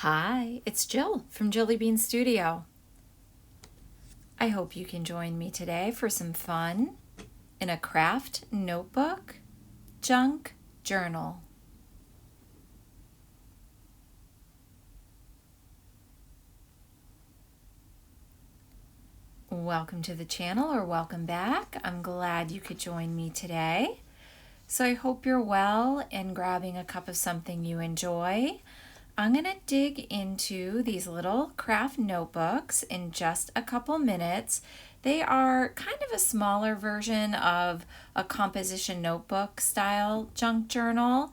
Hi, it's Jill from Jilly Bean Studio. I hope you can join me today for some fun in a Kraft Notebook junk journal. Welcome to the channel, or welcome back. I'm glad you could join me today. So I hope you're well and grabbing a cup of something you enjoy. I'm going to dig into these little craft notebooks in just a couple minutes. They are kind of a smaller version of a composition notebook style junk journal.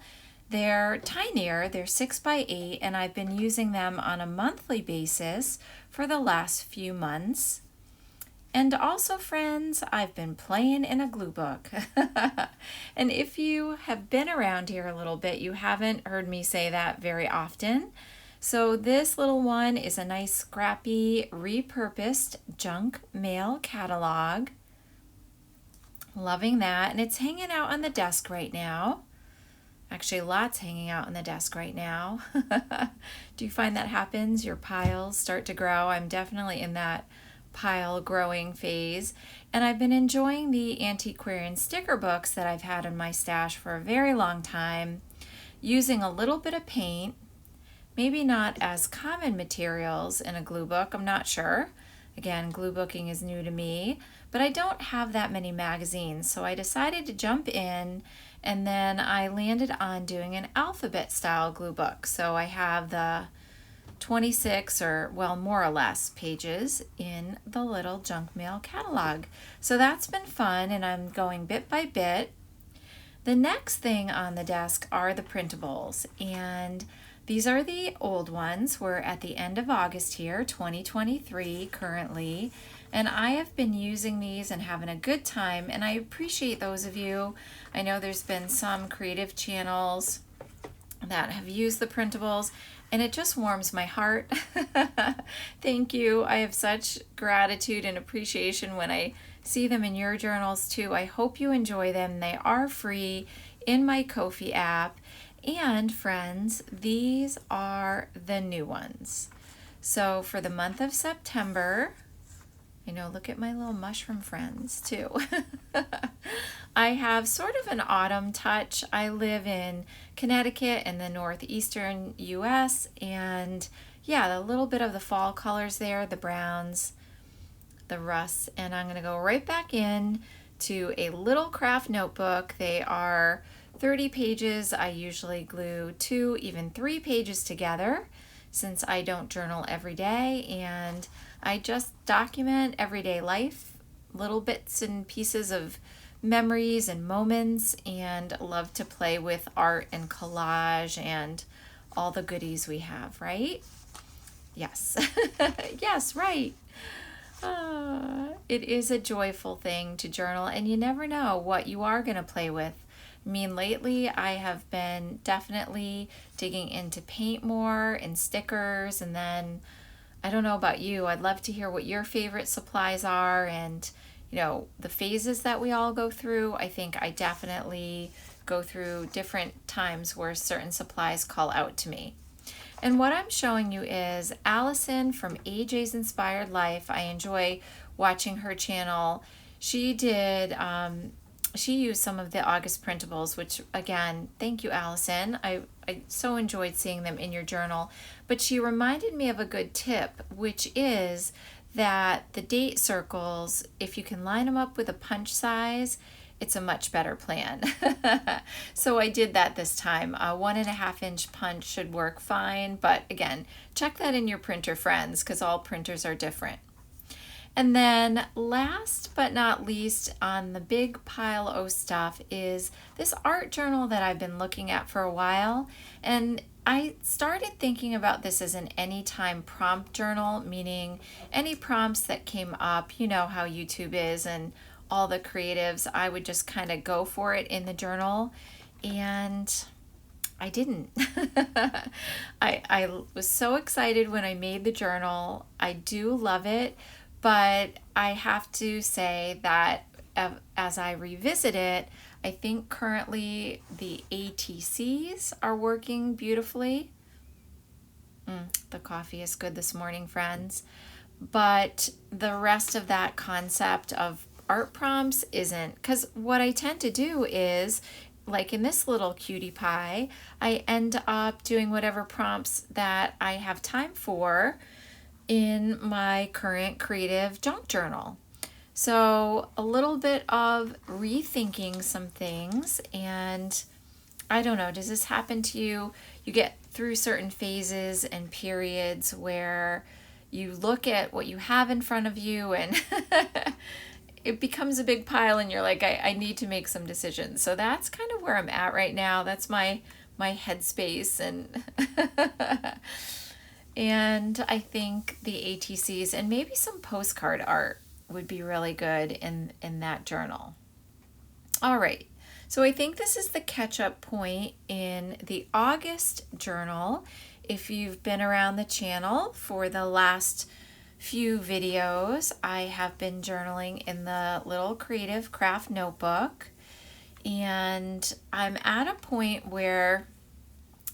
They're tinier, they're 6 by 8, and I've been using them on a monthly basis for the last few months. And also, friends, I've been playing in a Gluebook. And if you have been around here a little bit, you haven't heard me say that very often. So this little one is a nice scrappy, repurposed junk mail catalog. Loving that. And it's hanging out on the desk right now. Actually, lots hanging out on the desk right now. Do you find that happens? Your piles start to grow? I'm definitely in that pile growing phase, and I've been enjoying the antiquarian sticker books that I've had in my stash for a very long time, using a little bit of paint, maybe not as common materials in a glue book, I'm not sure. Again, glue booking is new to me, but I don't have that many magazines, so I decided to jump in, and then I landed on doing an alphabet style glue book. So I have the 26 or, well, more or less pages in the little junk mail catalog. So that's been fun, and I'm going bit by bit. The next thing on the desk are the printables, and these are the old ones. We're at the end of August here, 2023 currently, and I have been using these and having a good time, and I appreciate those of you. I know there's been some creative channels that have used the printables, and it just warms my heart. Thank you. I have such gratitude and appreciation when I see them in your journals too. I hope you enjoy them. They are free in my Ko-fi app. And friends, these are the new ones. So for the month of September, you know, look at my little mushroom friends too. I have sort of an autumn touch. I live in Connecticut in the northeastern US, and yeah, a little bit of the fall colors there, the browns, the rusts, and I'm going to go right back in to a little craft notebook. They are 30 pages. I usually glue 2, even 3 pages together since I don't journal every day, and I just document everyday life, little bits and pieces of memories and moments, and love to play with art and collage and all the goodies we have, right? Yes. Yes, right. It is a joyful thing to journal, and you never know what you are going to play with. I mean, lately I have been definitely digging into paint more and stickers, and then I don't know about you, I'd love to hear what your favorite supplies are and, you know, the phases that we all go through. I think I definitely go through different times where certain supplies call out to me. And what I'm showing you is Allison from AJ's Inspired Life. I enjoy watching her channel. She used some of the August printables, which again, thank you, Allison. I so enjoyed seeing them in your journal. But she reminded me of a good tip, which is that the date circles, if you can line them up with a punch size, it's a much better plan. So I did that this time. A 1.5 inch punch should work fine. But again, check that in your printer, friends, because all printers are different. And then last but not least on the big pile of stuff is this art journal that I've been looking at for a while. And I started thinking about this as an anytime prompt journal, meaning any prompts that came up, you know how YouTube is and all the creatives, I would just kind of go for it in the journal. And I didn't. I was so excited when I made the journal. I do love it. But I have to say that as I revisit it, I think currently the ATCs are working beautifully. The coffee is good this morning, friends. But the rest of that concept of art prompts isn't, because what I tend to do is, like in this little cutie pie, I end up doing whatever prompts that I have time for in my current creative junk journal. So a little bit of rethinking some things, and I don't know, does this happen to you? You get through certain phases and periods where you look at what you have in front of you and it becomes a big pile and you're like, I need to make some decisions. So that's kind of where I'm at right now. That's my headspace, and and I think the ATCs and maybe some postcard art would be really good in that journal. All right. So I think this is the catch-up point in the August journal. If you've been around the channel for the last few videos, I have been journaling in the little creative Kraft Notebook. And I'm at a point where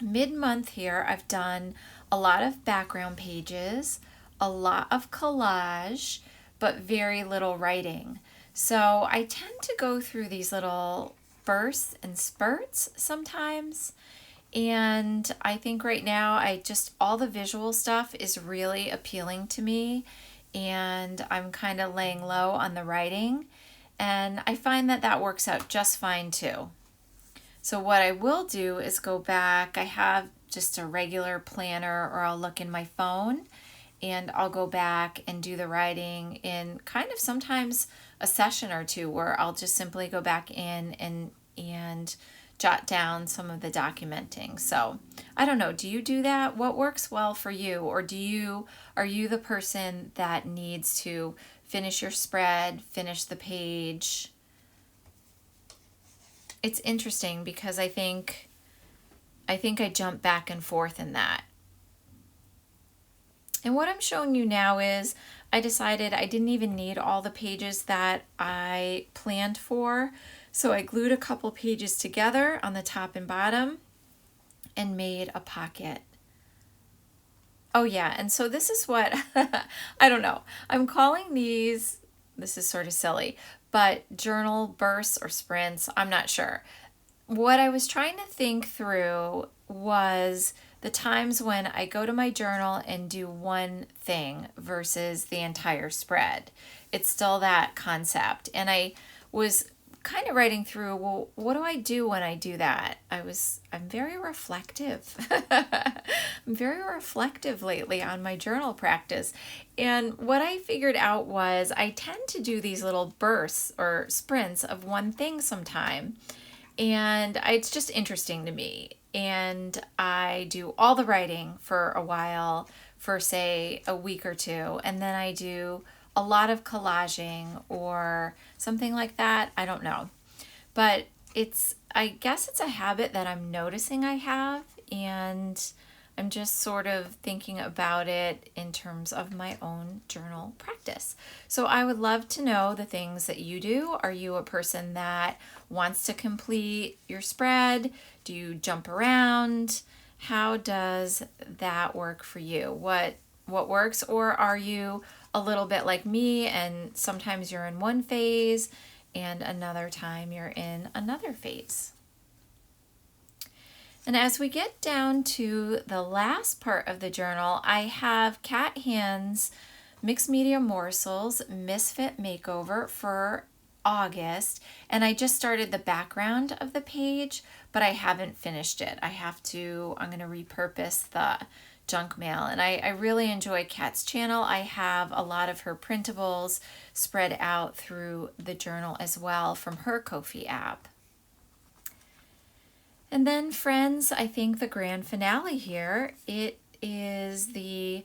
mid-month here, I've done a lot of background pages, a lot of collage, but very little writing. So I tend to go through these little bursts and spurts sometimes. And I think right now all the visual stuff is really appealing to me, and I'm kind of laying low on the writing, and I find that works out just fine too. So what I will do is go back. I have just a regular planner, or I'll look in my phone and I'll go back and do the writing in kind of sometimes a session or two, where I'll just simply go back in and jot down some of the documenting. So I don't know, do you do that? What works well for you? Or are you the person that needs to finish your spread, finish the page? It's interesting because I think I jump back and forth in that. And what I'm showing you now is I decided I didn't even need all the pages that I planned for. So I glued a couple pages together on the top and bottom and made a pocket. Oh yeah, and so this is what, I don't know, I'm calling these, this is sort of silly, but journal bursts or sprints, I'm not sure. What I was trying to think through was the times when I go to my journal and do one thing versus the entire spread. It's still that concept. And I was kind of writing through, well, what do I do when I do that? I'm very reflective. I'm very reflective lately on my journal practice. And what I figured out was I tend to do these little bursts or sprints of one thing sometime. And it's just interesting to me. And I do all the writing for a while, for say a week or two, and then I do a lot of collaging or something like that. I don't know. But I guess it's a habit that I'm noticing I have, and I'm just sort of thinking about it in terms of my own journal practice. So I would love to know the things that you do. Are you a person that wants to complete your spread? Do you jump around? How does that work for you? What works? Or are you a little bit like me, and sometimes you're in one phase and another time you're in another phase? And as we get down to the last part of the journal, I have Cat Hands Mixed Media Morsels Misfit Makeover for August. And I just started the background of the page, but I haven't finished it. I'm going to repurpose the junk mail. And I really enjoy Kat's channel. I have a lot of her printables spread out through the journal as well from her Ko-fi app. And then, friends, I think the grand finale here, it is the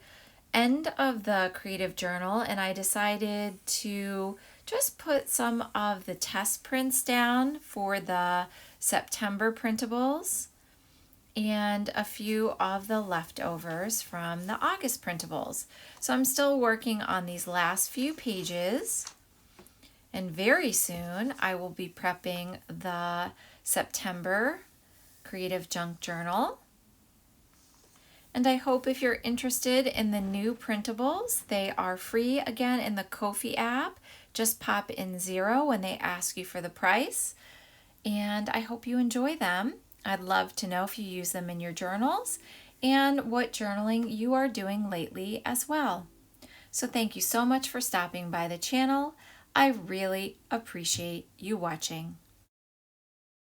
end of the creative journal, and I decided to just put some of the test prints down for the September printables and a few of the leftovers from the August printables. So I'm still working on these last few pages, and very soon I will be prepping the September Creative Junk Journal. And I hope if you're interested in the new printables, they are free again in the Ko-fi app. Just pop in 0 when they ask you for the price. And I hope you enjoy them. I'd love to know if you use them in your journals and what journaling you are doing lately as well. So thank you so much for stopping by the channel. I really appreciate you watching.